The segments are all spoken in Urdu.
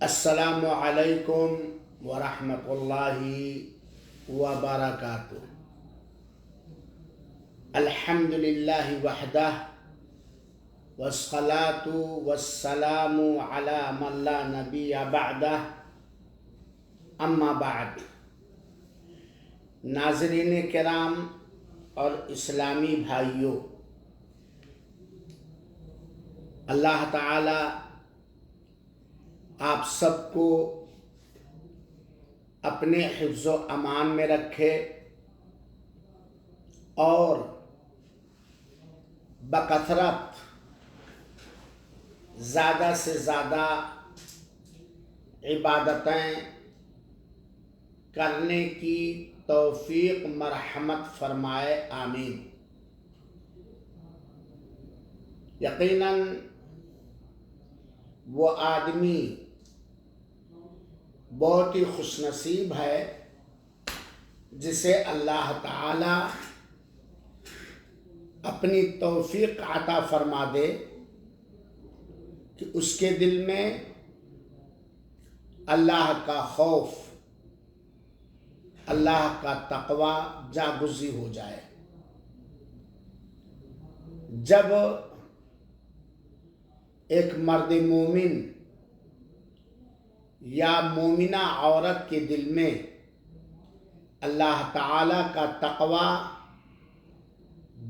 السلام علیکم ورحمۃ اللہ وبرکاتہ۔ الحمد للہ وحدہ والصلاة والسلام علی من لا نبی بعدہ، اما بعد۔ ناظرین کرام اور اسلامی بھائیوں، اللہ تعالی آپ سب کو اپنے حفظ و امان میں رکھے اور بکثرت زیادہ سے زیادہ عبادتیں کرنے کی توفیق مرحمت فرمائے، آمین۔ یقیناً وہ آدمی بہت ہی خوش نصیب ہے جسے اللہ تعالی اپنی توفیق عطا فرما دے کہ اس کے دل میں اللہ کا خوف، اللہ کا تقوی جاگزی ہو جائے۔ جب ایک مرد مومن یا مومنہ عورت کے دل میں اللہ تعالی کا تقوی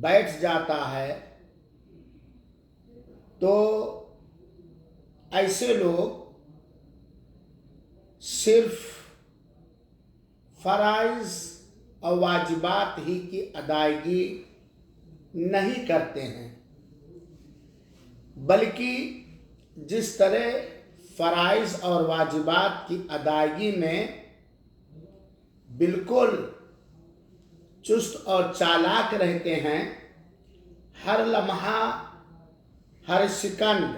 بیٹھ جاتا ہے تو ایسے لوگ صرف فرائض اور واجبات ہی کی ادائیگی نہیں کرتے ہیں، بلکہ جس طرح فرائض اور واجبات کی ادائیگی میں بالکل چست اور چالاک رہتے ہیں، ہر لمحہ ہر سیکنڈ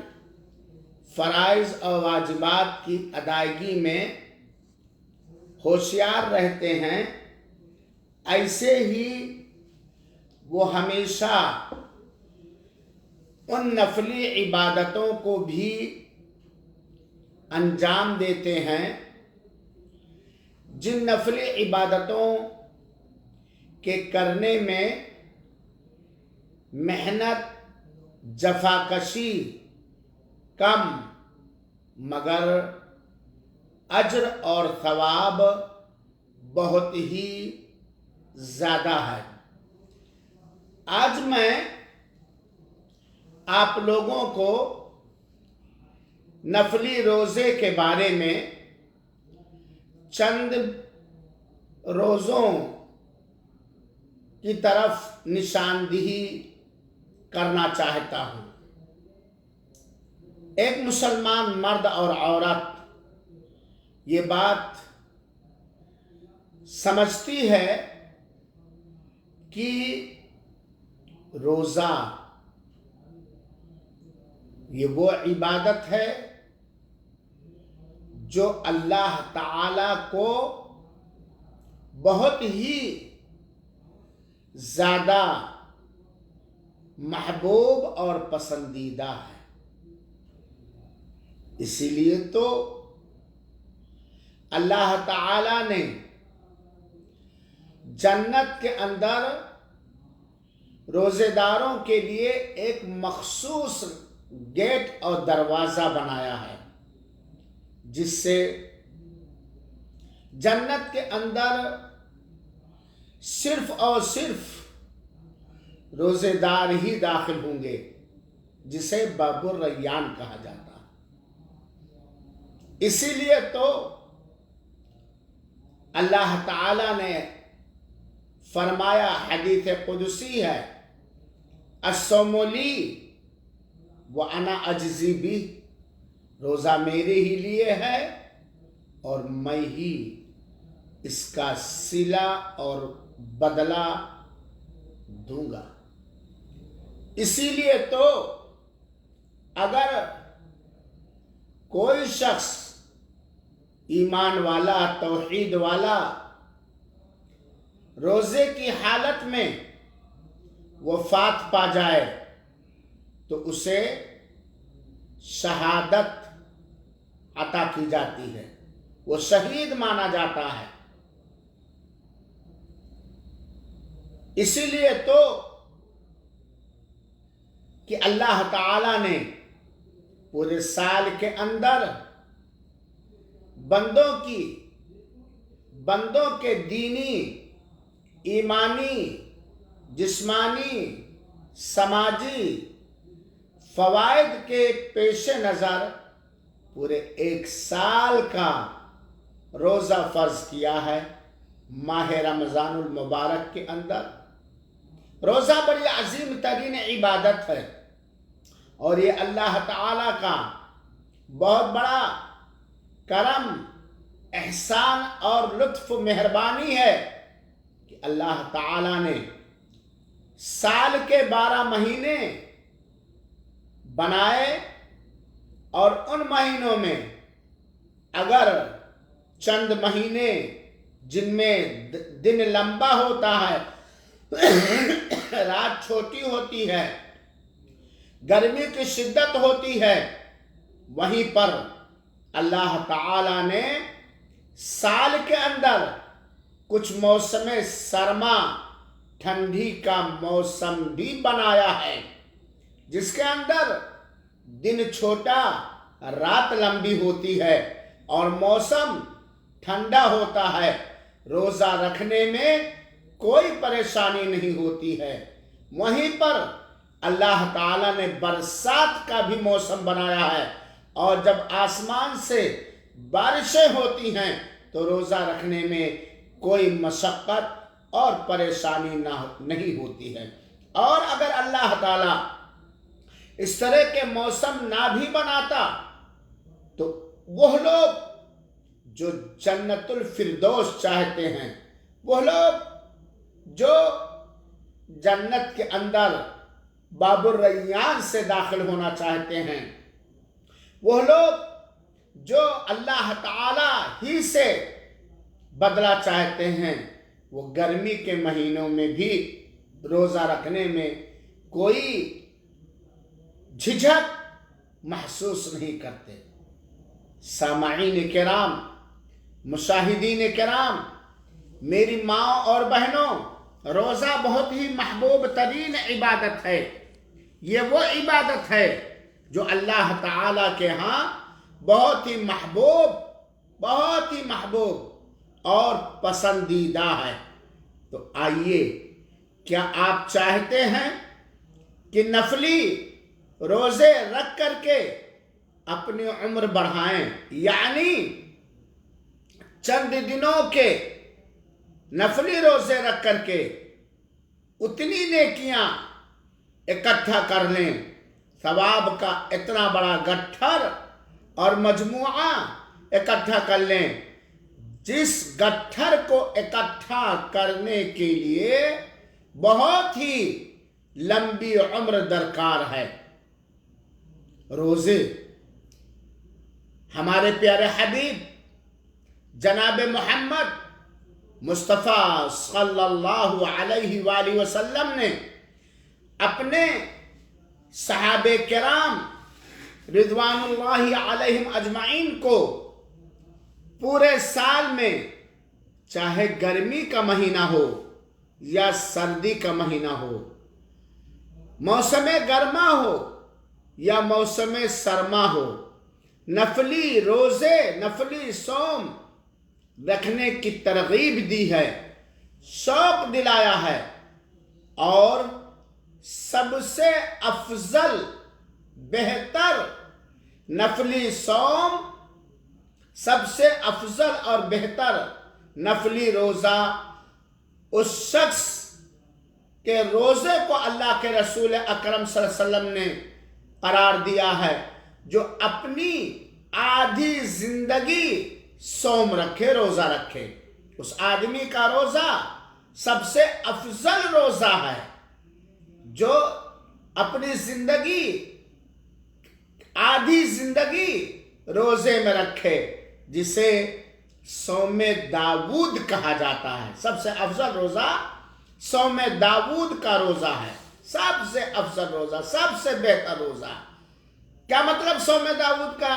فرائض اور واجبات کی ادائیگی میں ہوشیار رہتے ہیں، ایسے ہی وہ ہمیشہ ان نفلی عبادتوں کو بھی انجام دیتے ہیں جن نفلی عبادتوں کے کرنے میں محنت، جفاکشی کم مگر اجر اور ثواب بہت ہی زیادہ ہے۔ آج میں آپ لوگوں کو نفلی روزے کے بارے میں چند روزوں کی طرف نشاندہی کرنا چاہتا ہوں۔ ایک مسلمان مرد اور عورت یہ بات سمجھتی ہے کہ روزہ یہ وہ عبادت ہے جو اللہ تعالی کو بہت ہی زیادہ محبوب اور پسندیدہ ہے۔ اسی لیے تو اللہ تعالی نے جنت کے اندر روزے داروں کے لیے ایک مخصوص گیٹ اور دروازہ بنایا ہے، جس سے جنت کے اندر صرف اور صرف روزے دار ہی داخل ہوں گے، جسے باب الریان کہا جاتا ہے۔ اسی لیے تو اللہ تعالی نے فرمایا، حدیث قدسی ہے، الصوم لی وانا اجزی بہ، روزہ میرے ہی لیے ہے اور میں ہی اس کا صلہ اور بدلہ دوں گا۔ اسی لیے تو اگر کوئی شخص ایمان والا، توحید والا، روزے کی حالت میں وفات پا جائے تو اسے شہادت عطا کی جاتی ہے، وہ شہید مانا جاتا ہے۔ اسی لیے تو کہ اللہ تعالی نے پورے سال کے اندر بندوں کے دینی، ایمانی، جسمانی، سماجی فوائد کے پیش نظر پورے 1 سال کا روزہ فرض کیا ہے ماہ رمضان المبارک کے اندر۔ روزہ بڑی عظیم ترین عبادت ہے، اور یہ اللہ تعالیٰ کا بہت بڑا کرم، احسان اور لطف و مہربانی ہے کہ اللہ تعالیٰ نے سال کے 12 مہینے بنائے، اور ان مہینوں میں اگر چند مہینے جن میں دن لمبا ہوتا ہے، رات چھوٹی ہوتی ہے، گرمی کی شدت ہوتی ہے، وہیں پر اللہ تعالی نے سال کے اندر کچھ موسم سرما، ٹھنڈی کا موسم بھی بنایا ہے، جس کے اندر دن چھوٹا، رات لمبی ہوتی ہے اور موسم ٹھنڈا ہوتا ہے۔ روزہ رکھنے میں کوئی پریشانی نہیں ہوتی ہے۔ وہیں پر اللہ تعالیٰ نے برسات کا بھی موسم بنایا ہے، اور جب آسمان سے بارشیں ہوتی ہیں تو روزہ رکھنے میں کوئی مشقت اور پریشانی نہیں ہوتی ہے۔ اور اگر اللہ تعالیٰ اس طرح کے موسم نہ بھی بناتا تو وہ لوگ جو جنت الفردوس چاہتے ہیں، وہ لوگ جو جنت کے اندر باب الریان سے داخل ہونا چاہتے ہیں، وہ لوگ جو اللہ تعالی ہی سے بدلہ چاہتے ہیں، وہ گرمی کے مہینوں میں بھی روزہ رکھنے میں کوئی جھجھک محسوس نہیں کرتے۔ سامعین کرام، مشاہدین کرام، میری ماں اور بہنوں، روزہ بہت ہی محبوب ترین عبادت ہے۔ یہ وہ عبادت ہے جو اللہ تعالی کے ہاں بہت ہی محبوب اور پسندیدہ ہے۔ تو آئیے، کیا آپ چاہتے ہیں کہ نفلی روزے رکھ کر کے اپنی عمر بڑھائیں، یعنی چند دنوں کے نفلی روزے رکھ کر کے اتنی نیکیاں اکٹھا کر لیں، ثواب کا اتنا بڑا گٹھر اور مجموعہ اکٹھا کر لیں، جس گٹھر کو اکٹھا کرنے کے لیے بہت ہی لمبی عمر درکار ہے۔ روزے ہمارے پیارے حبیب جناب محمد مصطفیٰ صلی اللہ علیہ وآلہ وسلم نے اپنے صحابہ کرام رضوان اللہ علیہم اجمعین کو پورے سال میں، چاہے گرمی کا مہینہ ہو یا سردی کا مہینہ ہو، موسم گرما ہو یا موسم سرما ہو، نفلی روزے، نفلی صوم رکھنے کی ترغیب دی ہے، شوق دلایا ہے۔ اور سب سے افضل، بہتر نفلی صوم، سب سے افضل اور بہتر نفلی روزہ اس شخص کے روزے کو اللہ کے رسول اکرم صلی اللہ علیہ وسلم نے قرار دیا ہے جو اپنی آدھی زندگی صوم رکھے، روزہ رکھے۔ اس آدمی کا روزہ سب سے افضل روزہ ہے جو اپنی زندگی، آدھی زندگی روزے میں رکھے، جسے صوم داؤد کہا جاتا ہے۔ سب سے افضل روزہ صوم داؤد کا روزہ ہے، سب سے افضل روزہ، سب سے بہتر روزہ۔ کیا مطلب صوم داؤد کا؟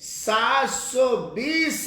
720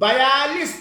42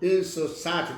360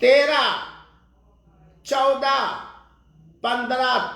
13, 14, 15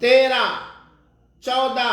13, 14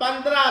15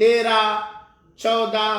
13, 14,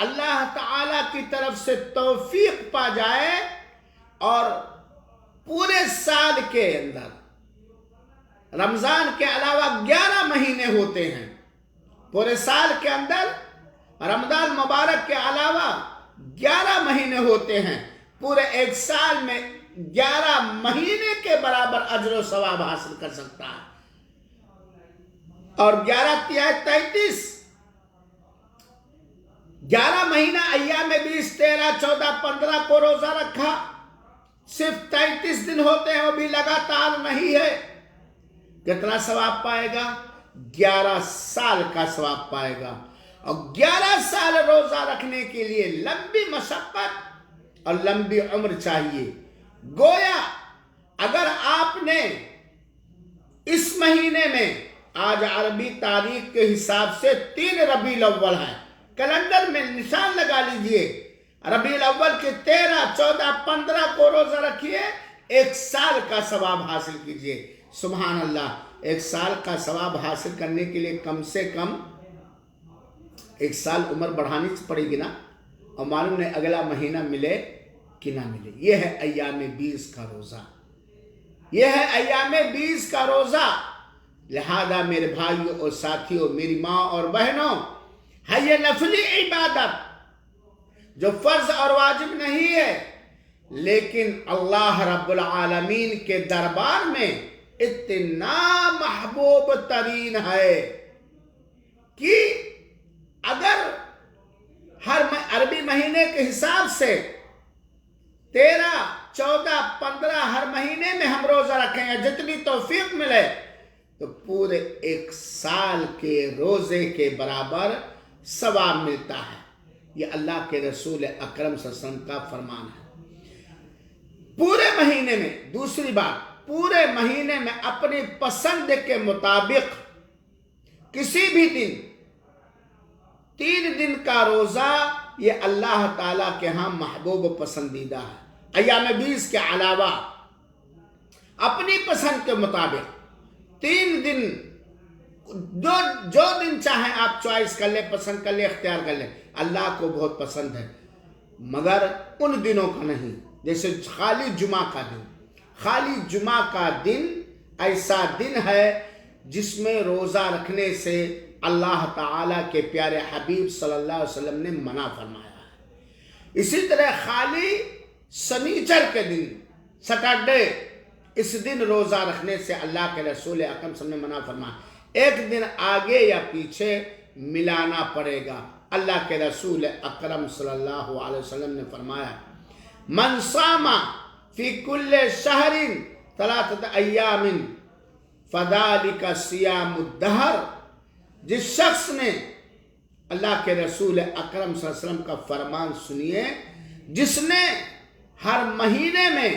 اللہ تعالی کی طرف سے توفیق پا جائے اور پورے سال کے اندر رمضان کے علاوہ 11 مہینے ہوتے ہیں، پورے سال کے اندر رمضان مبارک کے علاوہ 11 مہینے ہوتے ہیں، پورے ایک سال میں 11 مہینے کے برابر اجر و ثواب حاصل کر سکتا ہے۔ اور 11 تیا 33، 11 مہینہ ایام 20، 13، 14، 15 کو روزہ رکھا، صرف 33 دن ہوتے ہیں، وہ بھی لگاتار نہیں ہے، کتنا ثواب پائے گا؟ 11 سال کا ثواب پائے گا۔ اور 11 سال روزہ رکھنے کے لیے لمبی مشقت اور لمبی عمر چاہیے۔ گویا اگر آپ نے اس مہینے میں، آج عربی تاریخ کے حساب سے 3 ربیع الاول ہے، کیلنڈر میں نشان لگا لیجئے، ربیع الاول کے 13، 14، 15 کو روزہ رکھیے، 1 سال کا ثواب حاصل کیجئے۔ سبحان اللہ، 1 سال کا ثواب حاصل کرنے کے لیے کم سے کم 1 سال عمر بڑھانی پڑے گی نا، اور معلوم نہیں اگلا مہینہ ملے کہ نہ ملے۔ یہ ہے ایام 20 کا روزہ، یہ ہے ایام 20 کا روزہ۔ لہذا میرے بھائیوں اور ساتھیوں، میری ماں اور بہنوں، ہے یہ نفلی عبادت جو فرض اور واجب نہیں ہے، لیکن اللہ رب العالمین کے دربار میں اتنا محبوب ترین ہے کہ اگر ہر عربی مہینے کے حساب سے 13، 14، 15 ہر مہینے میں ہم روزہ رکھیں گے، جتنی توفیق ملے، تو پورے 1 سال کے روزے کے برابر ثواب ملتا ہے۔ یہ اللہ کے رسول اکرم صلی اللہ علیہ وسلم کا فرمان ہے۔ پورے مہینے میں، دوسری بات، پورے مہینے میں اپنی پسند کے مطابق کسی بھی دن 3 دن کا روزہ، یہ اللہ تعالیٰ کے ہاں محبوب و پسندیدہ ہے۔ ایام 20 کے علاوہ اپنی پسند کے مطابق 3 دن، جو دن چاہیں آپ چوائس کر لیں، پسند کر لیں، اختیار کر لیں، اللہ کو بہت پسند ہے، مگر ان دنوں کا نہیں۔ جیسے خالی جمعہ کا دن، خالی جمعہ کا دن ایسا دن ہے جس میں روزہ رکھنے سے اللہ تعالیٰ کے پیارے حبیب صلی اللہ علیہ وسلم نے منع فرمایا ہے۔ اسی طرح خالی سنیچر کے دن، سیٹرڈے، اس دن روزہ رکھنے سے اللہ کے رسول اکرم صلی اللہ علیہ وسلم نے منع فرمایا۔ ایک دن آگے یا پیچھے ملانا پڑے گا۔ اللہ کے رسول اکرم صلی اللہ علیہ وسلم نے فرمایا، من صام فی کل شہر 3 ایام فذلک صیام الدہر۔ جس شخص نے، اللہ کے رسول اکرم صلی اللہ علیہ وسلم کا فرمان سنیے، جس نے ہر مہینے میں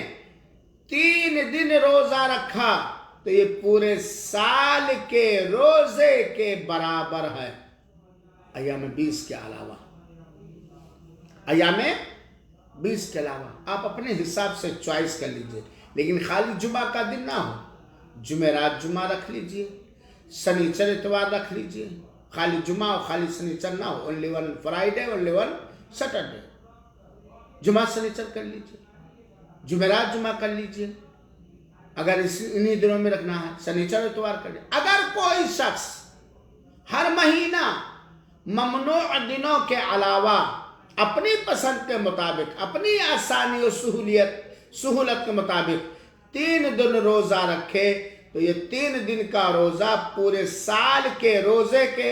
3 دن روزہ رکھا تو یہ پورے سال کے روزے کے برابر ہے، ایام 20 کے علاوہ۔ ایام 20 کے علاوہ آپ اپنے حساب سے چوائس کر لیجئے، لیکن خالی جمعہ کا دن نہ ہو، جمعرات جمعہ رکھ لیجئے، سنیچر اتوار رکھ لیجئے، خالی جمعہ اور خالی سنیچر نہ ہو، only one Friday, only one Saturday, جمعہ سنیچر کر لیجئے، جمعرات جمعہ کر لیجئے، اگر انہی دنوں میں رکھنا ہے سنیچر اتوار کر لیجئے۔ اگر کوئی شخص ہر مہینہ ممنوع دنوں کے علاوہ اپنی پسند کے مطابق، اپنی آسانی اور سہولت کے مطابق 3 دن روزہ رکھے تو یہ 3 دن کا روزہ پورے سال کے روزے کے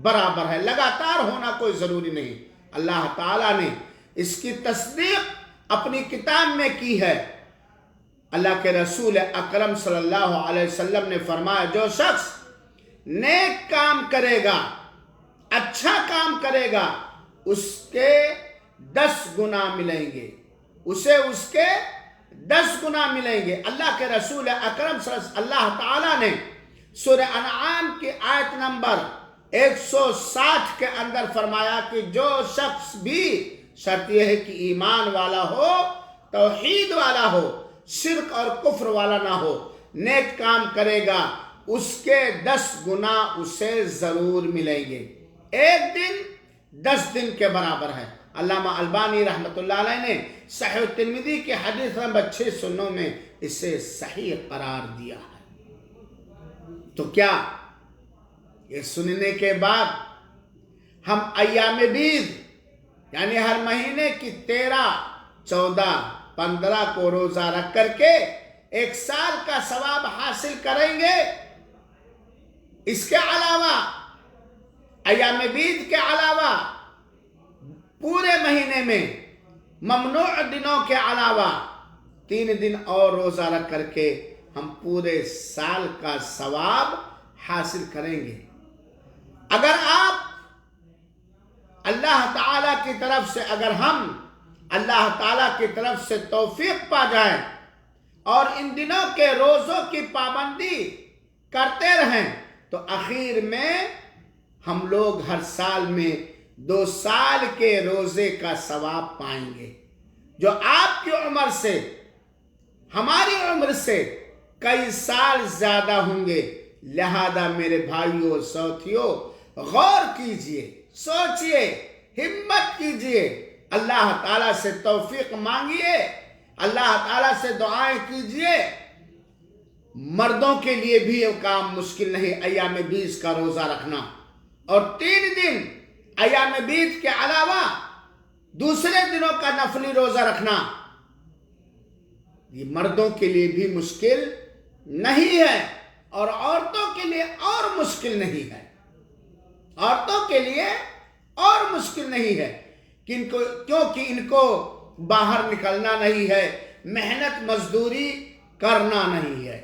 برابر ہے۔ لگاتار ہونا کوئی ضروری نہیں۔ اللہ تعالیٰ نے اس کی تصدیق اپنی کتاب میں کی ہے۔ اللہ کے رسول اکرم صلی اللہ علیہ وسلم نے فرمایا، جو شخص نیک کام کرے گا، اچھا کام کرے گا، اس کے 10 گنا ملیں گے، اسے اس کے 10 گنا ملیں گے۔ اللہ کے رسول اکرم صلی اللہ تعالیٰ نے سورہ انعام کی آیت نمبر 160 کے اندر فرمایا کہ جو شخص بھی، شرط یہ ہے کہ ایمان والا ہو، توحید والا ہو، شرک اور کفر والا نہ ہو، نیک کام کرے گا، اس کے 10 گنا اسے ضرور ملیں گے۔ ایک دن 10 دن کے برابر ہے۔ علامہ البانی رحمۃ اللہ علیہ نے صحیح ترمذی کی حدیث نمبر 609 میں اسے صحیح قرار دیا ہے۔ تو کیا یہ سننے کے بعد ہم ایام بیض یعنی ہر مہینے کی 13، 14، 15 کو روزہ رکھ کر کے 1 سال کا ثواب حاصل کریں گے؟ اس کے علاوہ ایام بیض کے علاوہ پورے مہینے میں ممنوع دنوں کے علاوہ 3 دن اور روزہ رکھ کر کے ہم پورے سال کا ثواب حاصل کریں گے۔ اگر آپ اللہ تعالیٰ کی طرف سے ہم اللہ تعالیٰ کی طرف سے توفیق پا جائیں اور ان دنوں کے روزوں کی پابندی کرتے رہیں تو آخر میں ہم لوگ ہر سال میں 2 سال کے روزے کا ثواب پائیں گے، جو آپ کی عمر سے ہماری عمر سے کئی سال زیادہ ہوں گے۔ لہذا میرے بھائیوں ساتھیوں، غور کیجئے، سوچئے، ہمت کیجئے، اللہ تعالیٰ سے توفیق مانگیے، اللہ تعالیٰ سے دعائیں کیجئے۔ مردوں کے لیے بھی یہ کام مشکل نہیں ایام بیض کا روزہ رکھنا، اور 3 دن ایام بیض کے علاوہ دوسرے دنوں کا نفلی روزہ رکھنا، یہ مردوں کے لیے بھی مشکل نہیں ہے، اور عورتوں کے لیے اور مشکل نہیں ہے، عورتوں کے لیے اور مشکل نہیں ہے، کیونکہ ان کو باہر نکلنا نہیں ہے، محنت مزدوری کرنا نہیں ہے۔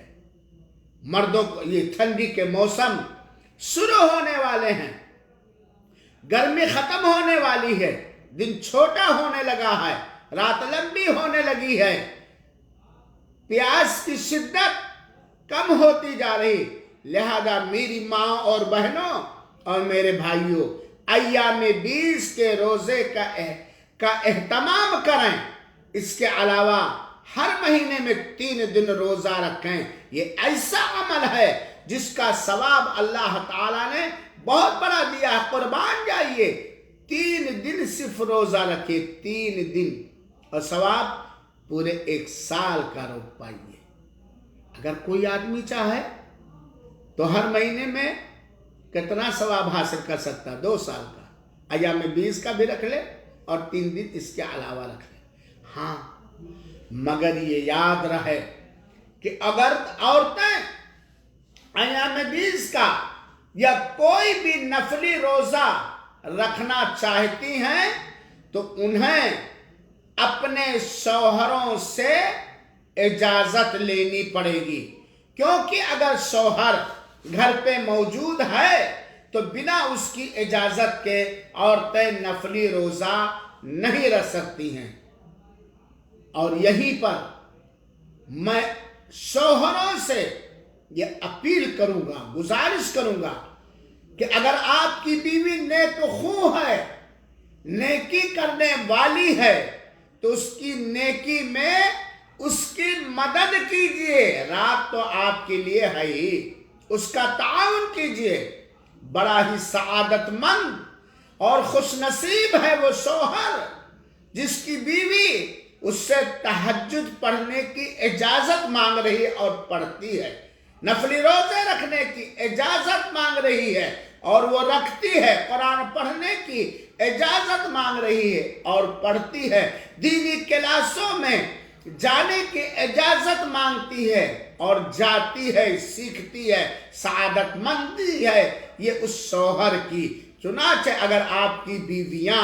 مردوں کو یہ ٹھنڈی کے موسم شروع ہونے والے ہیں، گرمی ختم ہونے والی ہے، دن چھوٹا ہونے لگا ہے، رات لمبی ہونے لگی ہے، پیاس کی شدت کم ہوتی جا رہی۔ لہذا میری ماں اور بہنوں اور میرے بھائیوں، ایام بیض کے روزے کا اہتمام کریں۔ اس کے علاوہ ہر مہینے میں 3 دن روزہ رکھیں۔ یہ ایسا عمل ہے جس کا ثواب اللہ تعالیٰ نے بہت بڑا دیا ہے، قربان جائیے۔ 3 دن صرف روزہ رکھے، 3 دن، اور ثواب پورے 1 سال کا روک پائیے۔ اگر کوئی آدمی چاہے تو ہر مہینے میں کتنا ثواب حاصل کر سکتا؟ 2 سال کا، ایام بیض کا بھی رکھ لے اور 3 دن اس کے علاوہ رکھ لے۔ ہاں، مگر یہ یاد رہے کہ اگر عورتیں ایام بیض کا یا کوئی بھی نفلی روزہ رکھنا چاہتی ہیں تو انہیں اپنے شوہروں سے اجازت لینی پڑے گی، کیونکہ اگر شوہر گھر پہ موجود ہے تو بنا اس کی اجازت کے عورتیں نفلی روزہ نہیں رکھ سکتی ہیں۔ اور یہیں پر میں شوہروں سے یہ اپیل کروں گا، گزارش کروں گا کہ اگر آپ کی بیوی نیک خو ہے، نیکی کرنے والی ہے، تو اس کی نیکی میں اس کی مدد کیجئے۔ رات تو آپ کے لیے ہے ہی، اس کا تعاون کیجئے۔ بڑا ہی سعادت مند اور خوش نصیب ہے وہ شوہر جس کی بیوی اس سے تہجد پڑھنے کی اجازت مانگ رہی ہے اور پڑھتی ہے، نفلی روزے رکھنے کی اجازت مانگ رہی ہے اور وہ رکھتی ہے، قرآن پڑھنے کی اجازت مانگ رہی ہے اور پڑھتی ہے، دینی کلاسوں میں جانے کی اجازت مانگتی ہے اور جاتی ہے، سیکھتی ہے۔ سعادت مندی ہے یہ اس شوہر کی۔ چنانچہ اگر آپ کی بیویاں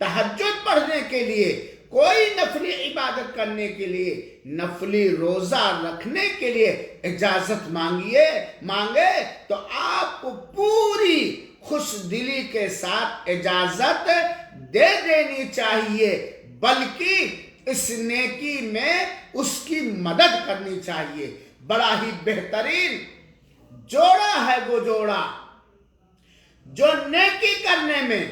تہجد پڑھنے کے لیے، کوئی نفلی عبادت کرنے کے لیے، نفلی روزہ رکھنے کے لیے اجازت مانگے تو آپ کو پوری خوش دلی کے ساتھ اجازت دے دینی چاہیے، بلکہ اس نیکی میں اس کی مدد کرنی چاہیے۔ بڑا ہی بہترین جوڑا ہے وہ جوڑا جو نیکی کرنے میں،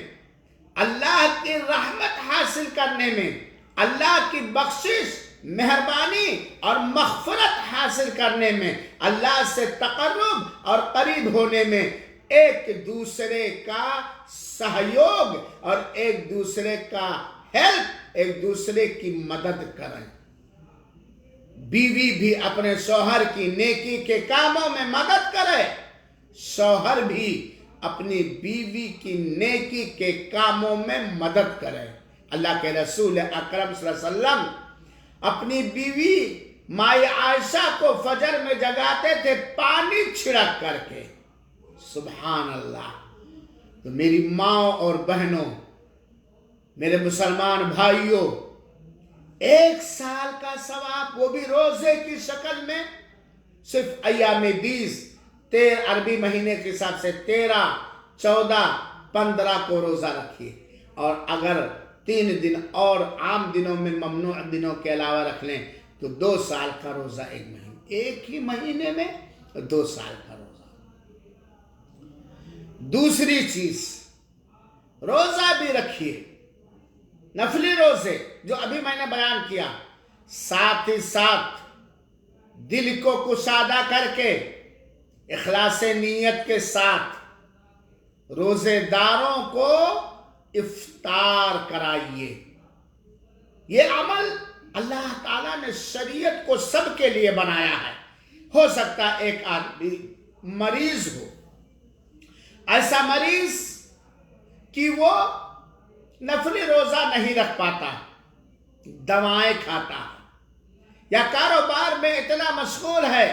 اللہ کی رحمت حاصل کرنے میں، اللہ کی بخشش، مہربانی اور مغفرت حاصل کرنے میں، اللہ سے تقرب اور قریب ہونے میں ایک دوسرے کا سہیوگ اور ایک دوسرے کا ہیلپ، ایک دوسرے کی مدد کریں۔ بیوی بھی اپنے شوہر کی نیکی کے کاموں میں مدد کرے، شوہر بھی اپنی بیوی کی نیکی کے کاموں میں مدد کرے۔ اللہ کے رسول اکرم صلی اللہ علیہ وسلم اپنی بیوی مائی عائشہ کو فجر میں جگاتے تھے پانی چھڑک کر کے۔ سبحان اللہ۔ تو میری ماں اور بہنوں، میرے مسلمان بھائیوں، 1 سال کا ثواب، وہ بھی روزے کی شکل میں، صرف ایام 20 عربی مہینے کے حساب سے 13، 14، 15 کو روزہ رکھیے، اور اگر 3 دن اور عام دنوں میں ممنوع دنوں کے علاوہ رکھ لیں تو 2 سال کا روزہ ایک ہی مہینے میں 2 سال کا روزہ۔ دوسری چیز، روزہ بھی رکھیے، نفلی روزے جو ابھی میں نے بیان کیا، ساتھ ہی ساتھ دل کو کشادہ کر کے اخلاص نیت کے ساتھ روزے داروں کو افطار کرائیے۔ یہ عمل اللہ تعالیٰ نے شریعت کو سب کے لیے بنایا ہے۔ ہو سکتا ہے ایک آدمی مریض ہو، ایسا مریض کہ وہ نفلی روزہ نہیں رکھ پاتا، دوائیں کھاتا ہے، یا کاروبار میں اتنا مشغول ہے،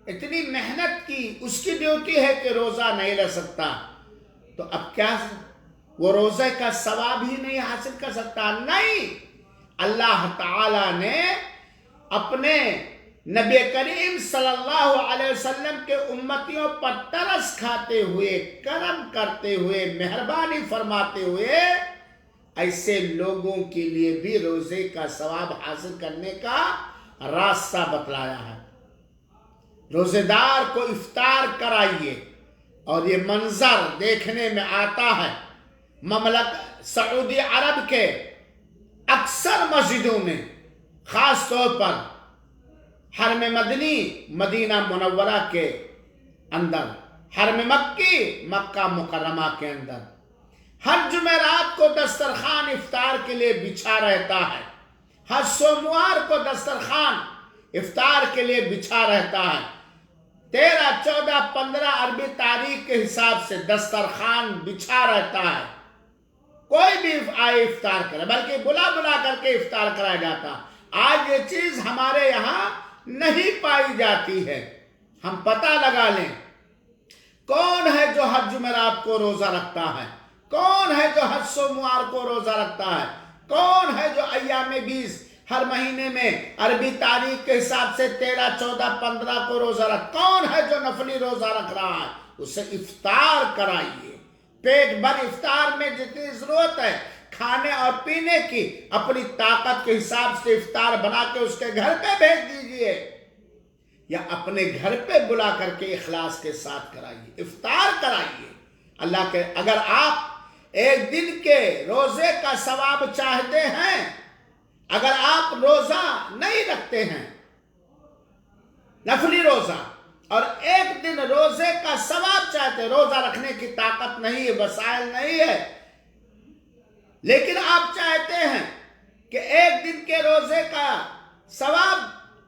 اتنی محنت کی، اس کی ڈیوٹی ہے کہ روزہ نہیں رہ سکتا، تو اب کیا وہ روزے کا ثواب ہی نہیں حاصل کر سکتا؟ نہیں، اللہ تعالیٰ نے اپنے نبی کریم صلی اللہ علیہ وسلم کے امتیوں پر ترس کھاتے ہوئے، کرم کرتے ہوئے، مہربانی فرماتے ہوئے ایسے لوگوں کے لیے بھی روزے کا ثواب حاصل کرنے کا راستہ بتلایا ہے۔ روزے دار کو افطار کرائیے، اور یہ منظر دیکھنے میں آتا ہے مملکت سعودی عرب کے اکثر مسجدوں میں، خاص طور پر حرم مدنی مدینہ منورہ کے اندر، حرم مکی مکہ مکرمہ کے اندر، ہر جمعرات کو دسترخوان افطار کے لیے بچھا رہتا ہے، ہر سوموار کو دسترخوان افطار کے لیے بچھا رہتا ہے۔ 13، 14، 15 عربی تاریخ کے حساب سے دسترخوان بچھا رہتا ہے، کوئی بھی آئے افطار کرے، بلکہ بلا بلا کر کے افطار کرایا جاتا۔ آج یہ چیز ہمارے یہاں نہیں پائی جاتی ہے۔ ہم پتہ لگا لیں کون ہے جو ہر جمعرات کو روزہ رکھتا ہے، کون ہے جو ہر سوموار کو روزہ رکھتا ہے، کون ہے جو ایام 20 ہر مہینے میں عربی تاریخ کے حساب سے 13، 14، 15 کو روزہ کون ہے جو نفلی روزہ رکھ رہا ہے؟ اسے افطار کرائیے۔ پیٹ بھر افطار میں جتنی ضرورت ہے کھانے اور پینے کی، اپنی طاقت کے حساب سے افطار بنا کے اس کے گھر پہ بھیج دیجئے، یا اپنے گھر پہ بلا کر کے اخلاص کے ساتھ کرائیے، افطار کرائیے۔ اللہ کے اگر آپ ایک دن کے روزے کا ثواب چاہتے ہیں، اگر آپ روزہ نہیں رکھتے ہیں، نفلی روزہ، اور ایک دن روزے کا ثواب چاہتے ہیں، روزہ رکھنے کی طاقت نہیں ہے، وسائل نہیں ہے، لیکن آپ چاہتے ہیں کہ ایک دن کے روزے کا ثواب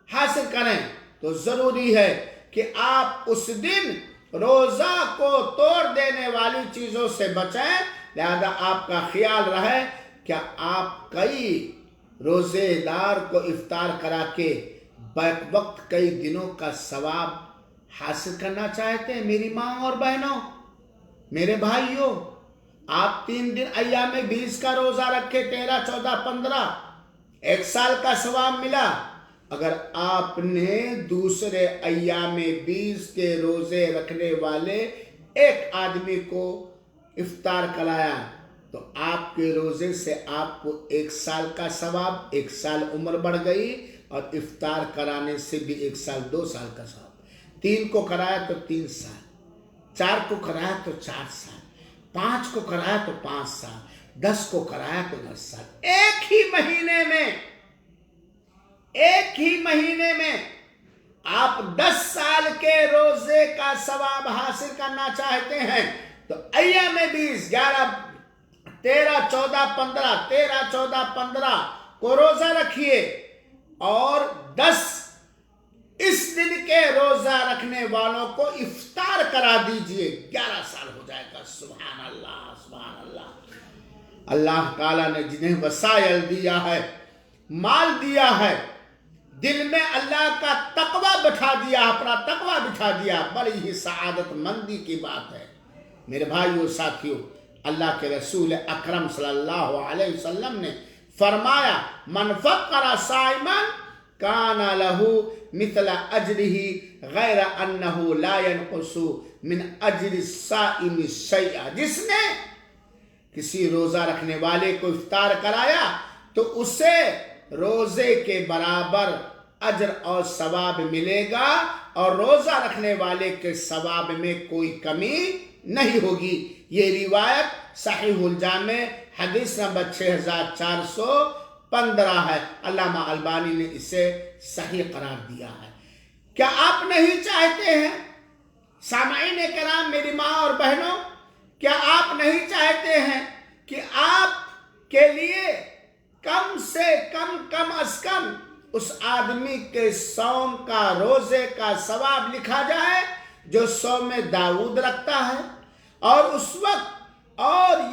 حاصل کریں، تو ضروری ہے کہ آپ اس دن روزہ کو توڑ دینے والی چیزوں سے بچیں۔ لہذا آپ کا خیال رہے کہ آپ کئی روزے دار کو افطار کرا کے بیک وقت کئی دنوں کا ثواب حاصل کرنا چاہتے ہیں۔ میری ماں اور بہنوں، میرے بھائیوں، آپ 3 دن ایام 20 کا روزہ رکھے، 13، 14، 15، 1 سال کا ثواب ملا۔ اگر آپ نے دوسرے ایام 20 کے روزے رکھنے والے ایک آدمی کو افطار کرایا تو آپ کے روزے سے آپ کو 1 سال کا ثواب، 1 سال عمر بڑھ گئی، اور افطار کرانے سے بھی 1 سال، 2 سال کا ثواب۔ 3 کو کرایا تو 3 سال، 4 کو کرایا تو 4 سال، 5 کو کرایا تو 5 سال، 10 کو کرایا تو 10 سال۔ ایک ہی مہینے میں آپ 10 سال کے روزے کا ثواب حاصل کرنا چاہتے ہیں تو ایام 20 11 13 14 15 13 14 15 کو روزہ رکھیے اور 10 اس دن کے روزہ رکھنے والوں کو افطار کرا دیجئے، 11 سال ہو جائے گا۔ سبحان اللہ، سبحان اللہ۔ اللہ تعالیٰ نے جنہیں وسائل دیا ہے، مال دیا ہے، دل میں اللہ کا تقوی بٹھا دیا، اپنا تقوی بٹھا دیا، بڑی ہی سعادت مندی کی بات ہے۔ میرے بھائیو ساتھیو، اللہ کے رسول اکرم صلی اللہ علیہ وسلم نے فرمایا من فطر صائما کان لہ مثل اجرہ غیر انہ لا ينقص من اجر الصائم شیئا، جس نے کسی روزہ رکھنے والے کو افطار کرایا تو اسے روزے کے برابر اجر اور ثواب ملے گا اور روزہ رکھنے والے کے ثواب میں کوئی کمی نہیں ہوگی۔ یہ روایت صحیح الجامع حدیث نمبر 6415 ہے۔ علامہ البانی نے اسے صحیح قرار دیا ہے۔ کیا آپ نہیں چاہتے ہیں سامعین کرام، میری ماں اور بہنوں، کیا آپ نہیں چاہتے ہیں کہ آپ کے لیے کم سے کم از کم اس آدمی کے صوم کا، روزے کا ثواب لکھا جائے جو صوم داؤد رکھتا ہے؟ اور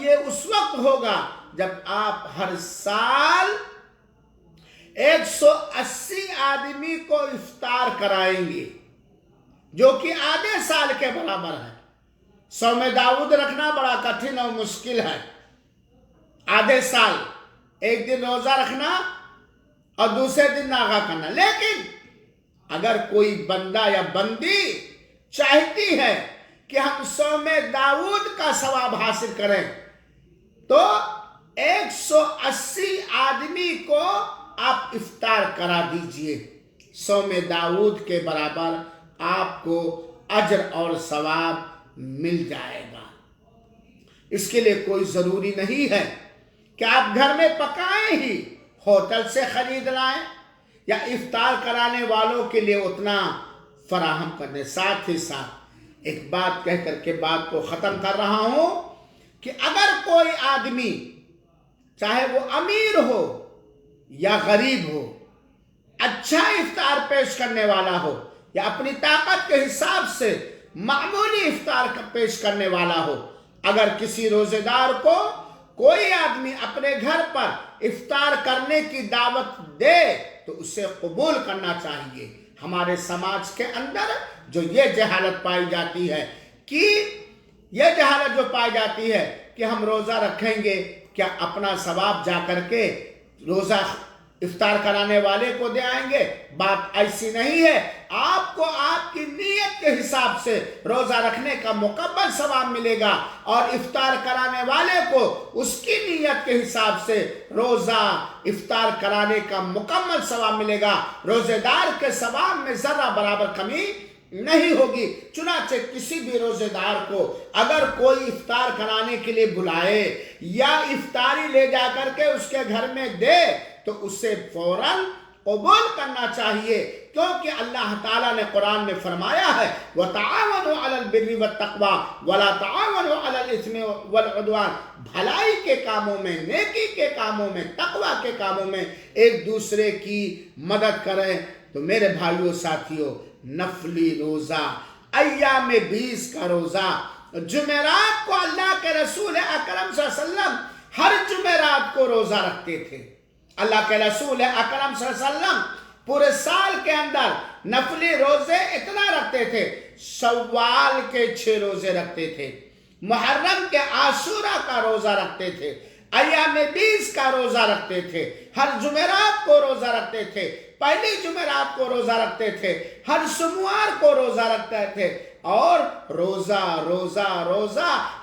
یہ اس وقت ہوگا جب آپ ہر سال 180 آدمی کو افطار کرائیں گے، جو کہ آدھے سال کے برابر ہے۔ صوم داؤد رکھنا بڑا کٹھن اور مشکل ہے، آدھے سال ایک دن روزہ رکھنا اور دوسرے دن ناغہ کرنا۔ لیکن اگر کوئی بندہ یا بندی چاہتی ہے کہ ہم صوم داؤد کا ثواب حاصل کریں تو 180 آدمی کو آپ افطار کرا دیجئے، صوم داؤد کے برابر آپ کو اجر اور ثواب مل جائے گا۔ اس کے لیے کوئی ضروری نہیں ہے کہ آپ گھر میں پکائیں ہی، ہوٹل سے خرید لائیں یا افطار کرانے والوں کے لیے اتنا فراہم کرنے۔ ساتھ ہی ساتھ ایک بات کہہ کر کے بات کو ختم کر رہا ہوں کہ اگر کوئی آدمی چاہے وہ امیر ہو یا غریب ہو، اچھا افطار پیش کرنے والا ہو یا اپنی طاقت کے حساب سے معمولی افطار پیش کرنے والا ہو، اگر کسی روزے دار کو کوئی آدمی اپنے گھر پر افطار کرنے کی دعوت دے تو اسے قبول کرنا چاہیے۔ ہمارے سماج کے اندر جو یہ جہالت پائی جاتی ہے کہ ہم روزہ رکھیں گے، کیا اپنا ثواب جا کر کے روزہ افطار کرانے والے کو دے آئیں گے؟ بات ایسی نہیں ہے۔ آپ کو آپ کی نیت کے حساب سے روزہ رکھنے کا مکمل ثواب ملے گا اور افطار کرانے والے کو اس کی نیت کے حساب سے روزہ افطار کرانے کا مکمل ثواب ملے گا۔ روزے دار کے ثواب میں ذرہ برابر کمی نہیں ہوگی۔ چنانچہ کسی بھی روزے دار کو اگر کوئی افطار کرانے کے لیے بلائے یا افطاری لے جا کر کے اس کے گھر میں دے تو اسے فوراً قبول کرنا چاہیے، کیونکہ اللہ تعالیٰ نے قرآن میں فرمایا ہے وَتَعَاوَنُوا عَلَى الْبِرِّ وَالتَّقْوَى وَلَا تَعَاوَنُوا عَلَى الْإِثْمِ وَالْعُدْوَانِ، بھلائی کے کاموں میں، نیکی کے کاموں میں، تقوی کے کاموں میں ایک دوسرے کی مدد کریں۔ تو میرے بھائیوں ساتھیوں، نفلی روزہ، ایام 20 کا روزہ، جمعرات کو اللہ کے رسول اکرم صلی اللہ علیہ وسلم ہر جمعرات کو روزہ رکھتے تھے۔ اللہ کے رسول اکرم صلی اللہ علیہ وسلم پورے سال کے اندر نفلی روزے اتنا رکھتے تھے، شوال کے 6 روزے رکھتے تھے، محرم کے عاشورہ کا روزہ رکھتے تھے، ایام 20 کا روزہ رکھتے تھے، ہر جمعرات کو روزہ رکھتے تھے، پہلی جمعرات کو روزہ رکھتے تھے، ہر سوموار کو روزہ رکھتے تھے، اور روزہ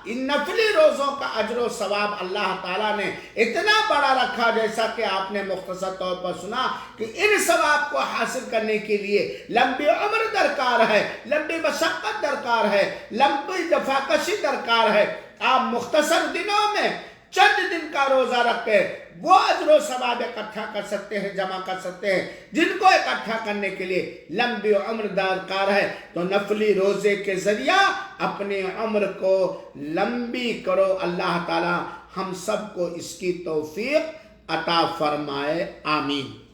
ان نفلی روزوں کا اجر و ثواب اللہ تعالیٰ نے اتنا بڑا رکھا، جیسا کہ آپ نے مختصر طور پر سنا کہ ان ثواب کو حاصل کرنے کے لیے لمبی عمر درکار ہے، لمبی مشقت درکار ہے، لمبی جفاکشی درکار ہے۔ آپ مختصر دنوں میں چند دن کا روزہ رکھ کے وہ اجر و ثواب اکٹھا کر سکتے ہیں، جمع کر سکتے ہیں، جن کو اکٹھا کرنے کے لیے لمبی عمر درکار ہے۔ تو نفلی روزے کے ذریعہ اپنی عمر کو لمبی کرو۔ اللہ تعالی ہم سب کو اس کی توفیق عطا فرمائے، آمین۔